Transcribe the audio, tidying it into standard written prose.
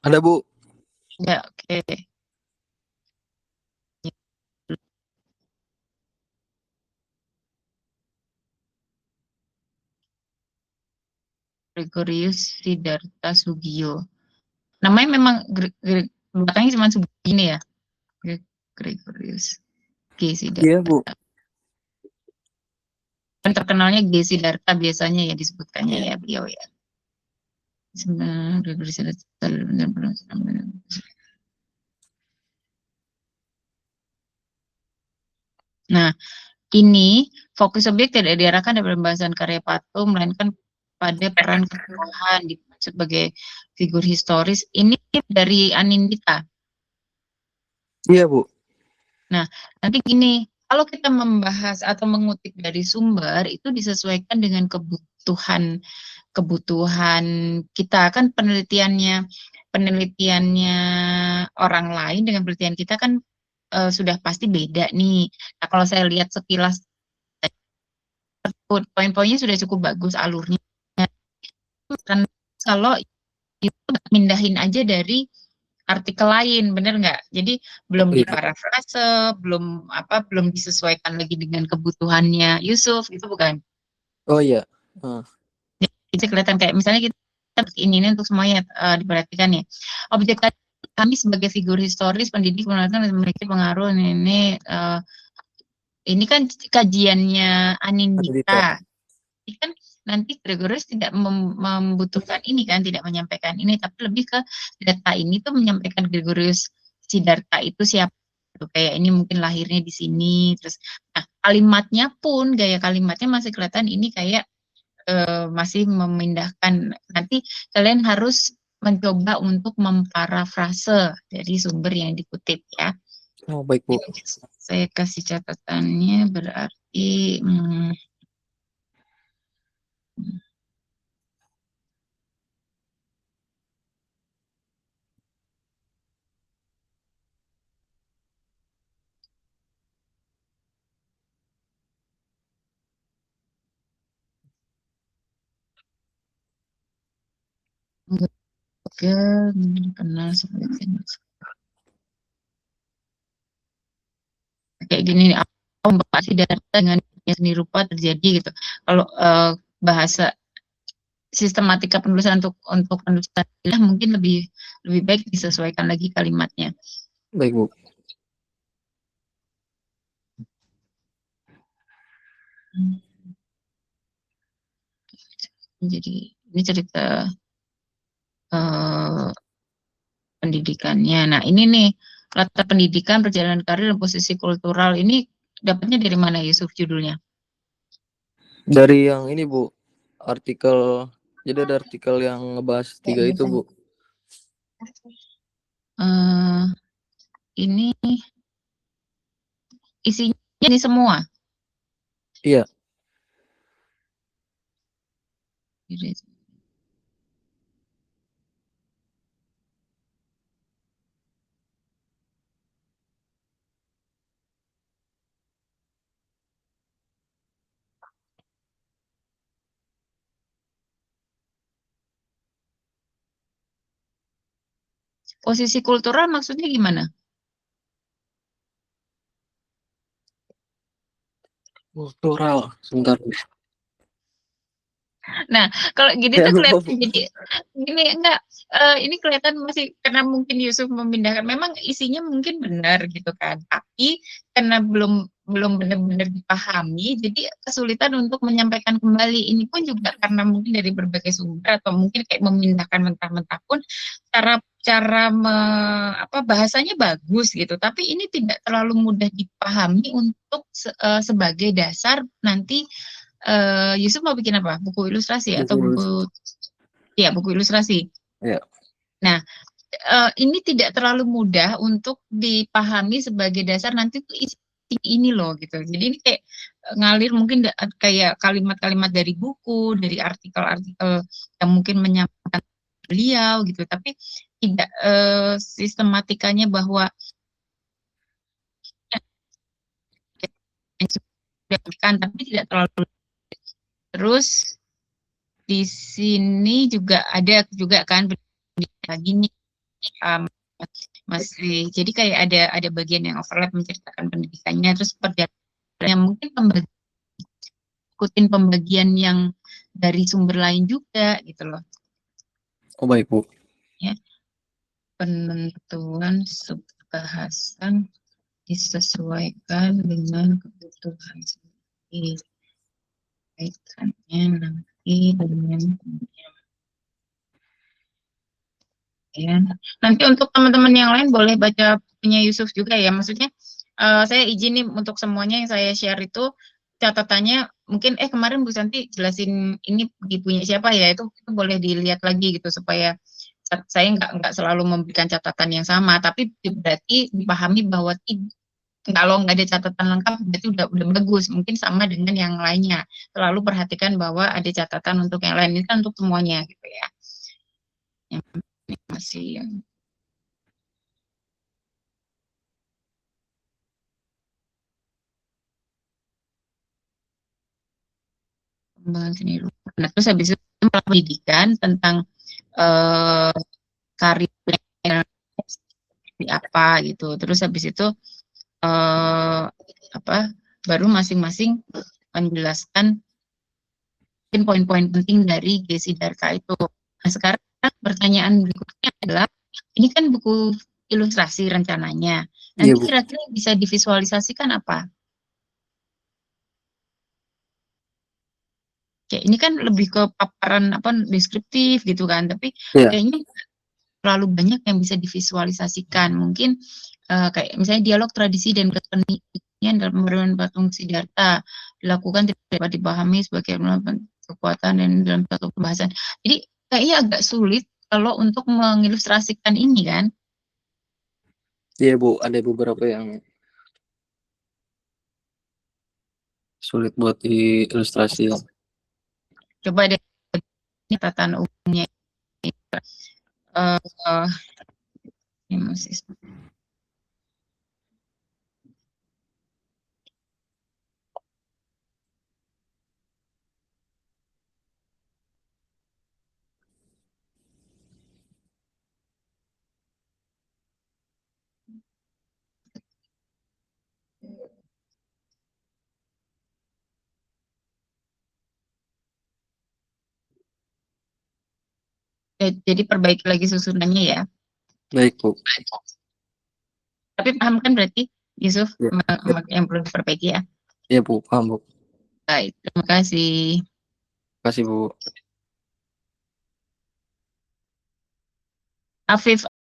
Ada Bu. Ya, oke. Gregorius Siddhartha Sugio. Namanya memang belakangnya cuma begini ya. Gregorius G. Iya Siddhartha. Bu. Kan terkenalnya G. Siddhartha biasanya ya disebutkannya ya beliau ya. Gregorius Siddhartha. Nah, ini fokus subjek tidak diarahkan dari pembahasan karya patung, melainkan pada peran ketokohan sebagai figur historis. Ini dari Anindita. Iya Bu. Nah, nanti gini, kalau kita membahas atau mengutip dari sumber itu disesuaikan dengan kebutuhan kita kan penelitiannya orang lain dengan penelitian kita kan sudah pasti beda nih. Nah, kalau saya lihat sekilas poin-poinnya sudah cukup bagus alurnya. Kan kalau itu mindahin aja dari artikel lain, bener nggak? Jadi belum Oh, iya. diparafrase, belum disesuaikan lagi dengan kebutuhannya Yusuf, itu bukan? Oh iya. Ah, Jadi kelihatan kayak misalnya kita ini untuk semuanya diperhatikan ya. Objek kami sebagai figur historis, pendidik, dan memiliki pengaruh ini kan kajiannya Anindita. Anindita. Ini kan nanti Gregorius tidak membutuhkan ini kan, tidak menyampaikan ini, tapi lebih ke data ini tuh menyampaikan Gregorius Siddhartha itu siapa. Kayak ini mungkin lahirnya di sini, terus nah kalimatnya pun gaya kalimatnya masih kelihatan ini kayak masih memindahkan. Nanti kalian harus mencoba untuk memparafrase dari sumber yang dikutip ya. Oh baik Bu. Jadi, saya kasih catatannya berarti oke, kenal seperti kayak gini nih, aku membahas data dengan seni rupa terjadi gitu. Kalau bahasa sistematika penulisan untuk penulisan mungkin lebih baik disesuaikan lagi kalimatnya. Baik Bu. Jadi ini cerita pendidikannya. Nah ini nih latar pendidikan, perjalanan karir, dan posisi kultural ini dapatnya dari mana Yusuf judulnya? Dari yang ini Bu. Artikel. Jadi ada artikel yang ngebahas 3 itu Bu. Ini isinya ini semua. Iya. Posisi kultural maksudnya gimana? Kultural. Sebentar. Nah, kalau gini Saya tuh lupa kelihatan Bu. jadi ini enggak ini kelihatan masih karena mungkin Yusuf memindahkan memang isinya mungkin benar gitu kan. Tapi karena belum benar-benar dipahami, jadi kesulitan untuk menyampaikan kembali. Ini pun juga karena mungkin dari berbagai sumber atau mungkin kayak memindahkan mentah-mentah pun cara cara bahasanya bagus gitu, tapi ini tidak terlalu mudah dipahami untuk sebagai dasar nanti Yusuf mau bikin apa? Buku ilustrasi atau Buku. buku ilustrasi. Ya. Nah, ini tidak terlalu mudah untuk dipahami sebagai dasar nanti tuh isi ini loh gitu. Jadi ini kayak ngalir mungkin kayak kalimat-kalimat dari buku, dari artikel-artikel yang mungkin menyampaikan beliau gitu, tapi tidak sistematikanya bahwa tapi tidak terlalu terus di sini juga ada juga kan lagi nih masih jadi kayak ada bagian yang overlap menceritakan pendidikannya, terus perjalanannya mungkin ikutin pembagian yang dari sumber lain juga gitu loh Oh baik Bu. ya. Penentuan subbahasan disesuaikan dengan kebutuhan sendiri, kaitannya nanti dengan ya. Nanti untuk teman-teman yang lain boleh baca punya Yusuf juga ya. Maksudnya saya izin nih untuk semuanya yang saya share itu catatannya mungkin kemarin Bu Santi jelasin ini di punya siapa ya, itu boleh dilihat lagi gitu supaya saya nggak selalu memberikan catatan yang sama, tapi berarti dipahami bahwa kalau nggak ada catatan lengkap berarti udah bagus, mungkin sama dengan yang lainnya. Selalu perhatikan bahwa ada catatan untuk yang lain, ini kan untuk semuanya gitu ya. Yang masih seni rupa. Nah, terus habis itu pendidikan tentang karir seperti apa gitu. Terus habis itu apa baru masing-masing menjelaskan poin-poin penting dari Gesidarta itu. Nah, sekarang pertanyaan berikutnya adalah ini kan buku ilustrasi rencananya. Iya Nanti Bu. kira-kira bisa divisualisasikan apa? Kayak ini kan lebih ke paparan apa deskriptif gitu kan, tapi Iya. kayaknya terlalu banyak yang bisa divisualisasikan. Mungkin kayak misalnya dialog tradisi dan kesenian dalam pembaruan patung Siddhartha dilakukan tidak dapat dipahami sebagai kekuatan dan dalam satu pembahasan. Jadi kayaknya agak sulit kalau untuk mengilustrasikan ini kan. Iya Bu, ada beberapa yang sulit buat diilustrasi. Coba deh catatan umumnya. Uh, jadi perbaiki lagi susunannya ya. Baik Bu. Tapi paham kan berarti Yusuf Ya. yang perlu diperbaiki ya. Iya Bu, paham Bu. Baik, terima kasih. Terima kasih Bu. Afif